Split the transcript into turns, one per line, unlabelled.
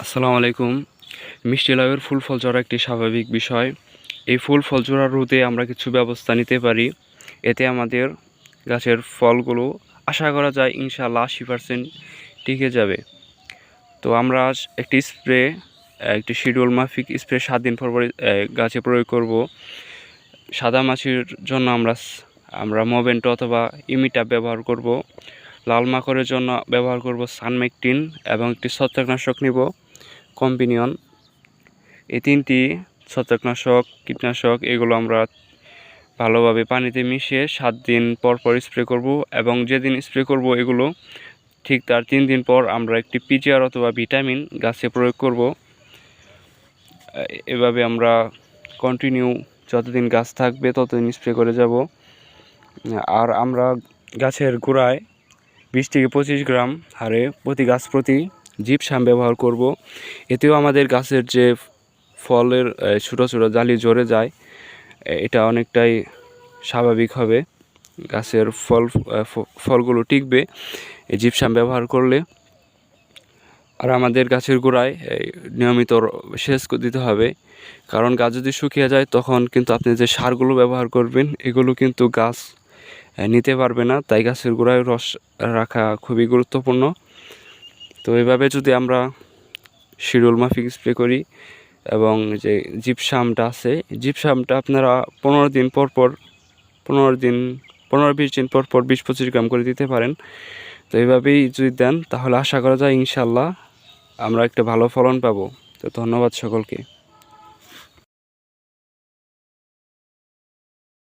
আসসালামু আলাইকুম। মিষ্টি লাউয়ের ফুল ফল ঝরা একটি স্বাভাবিক বিষয়। এই ফুল ফল ঝরা রোধে আমরা কিছু ব্যবস্থা নিতে পারি। এতে আমাদের গাছের ফলগুলো আশা করা যায় ইনশাআল্লাহ 80% টিকে যাবে। তো আমরা আজ একটি শিডিউল মাফিক স্প্রে 7 দিন পর গাছে প্রয়োগ করব। সাদা মাছির জন্য আমরা মোভেন্টো অথবা ইমিটাপ ব্যবহার করব। লাল মাকড়ের জন্য ব্যবহার করব সানমেকটিন এবং একটি ছত্রাকনাশক নিব কম্বিনিয়ন। এই তিনটি ছত্রাকনাশক কীটনাশক এগুলো আমরা ভালোভাবে পানিতে মিশিয়ে 7 দিন পর পর স্প্রে করব এবং যেদিন স্প্রে করব এগুলো ঠিক তার 3 দিন পর আমরা একটি পিজিআর অথবা ভিটামিন গাছে প্রয়োগ করব। এভাবে আমরা কন্টিনিউ যতদিন গাছ থাকবে ততদিন স্প্রে করে যাব। আর আমরা গাছের গোড়ায় 20 থেকে 25 গ্রাম হারে প্রতি গাছ প্রতি জিপসাম ব্যবহার করব। এতেও আমাদের গাছের যে ফলের ছোটো ছোটো জালি ঝরে যায় এটা অনেকটাই স্বাভাবিক হবে, গাছের ফলগুলো টিকবে এই জিপসাম ব্যবহার করলে। আর আমাদের গাছের গোড়ায় নিয়মিত সেচ দিতে হবে, কারণ গাছ যদি শুকিয়ে যায় তখন কিন্তু আপনি যে সারগুলো ব্যবহার করবেন এগুলো কিন্তু গাছ নিতে পারবে না, তাই গাছের গোড়ায় রস রাখা খুবই গুরুত্বপূর্ণ। তো এইভাবে যদি আমরা শিডিউল মাফিক স্প্রে করি এবং যে জিপসামটা আছে জিপসামটা আপনারা 15 দিন পর পর 15-20 দিন পর পর 20-25 গ্রাম করে দিতে পারেন। তো এইভাবেই যদি দেন তাহলে আশা করা যায় ইনশাআল্লাহ আমরা একটা ভালো ফলন পাবো। তো ধন্যবাদ সকলকে।